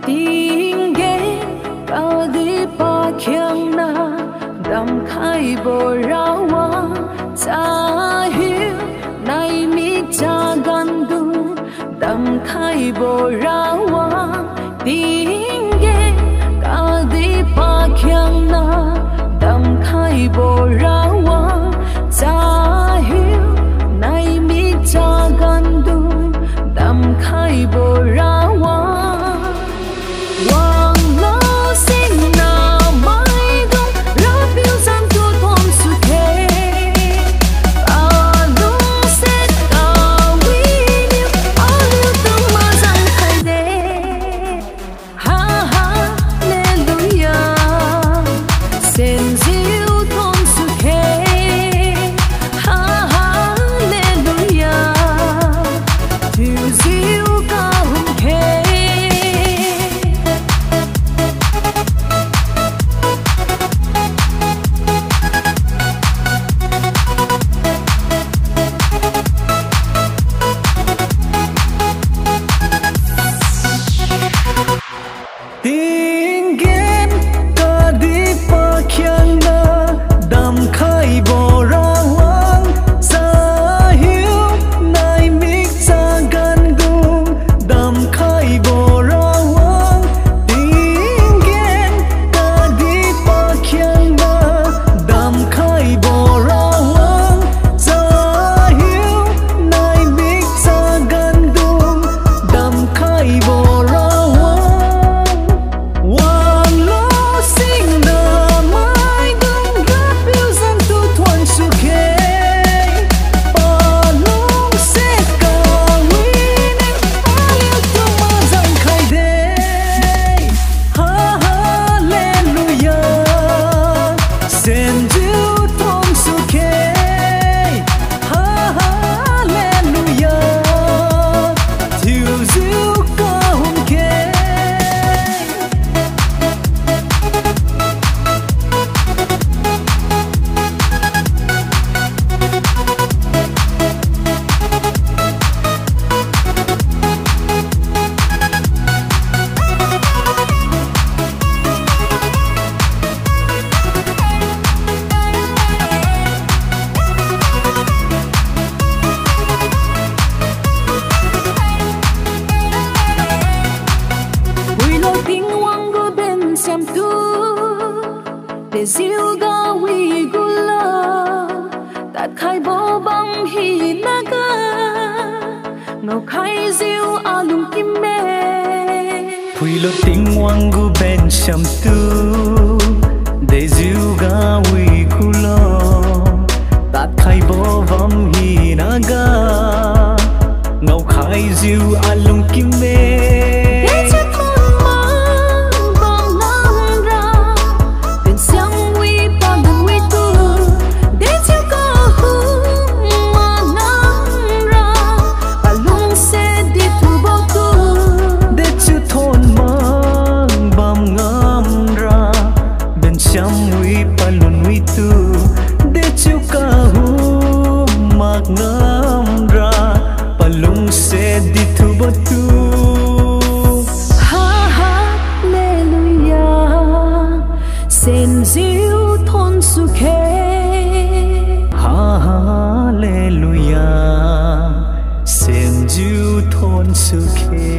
tiếng ghé cao đi ba khiang na đam khai bồ rao wa cha hiu nay mi cha gan du đam khai bồ rao wa tiếng ghé cao đi ba khiang na đam khai bồ rao wa cha hiu nay mi cha gan du đam khai bồ rao wa Hallelujah, send you thôn su khe.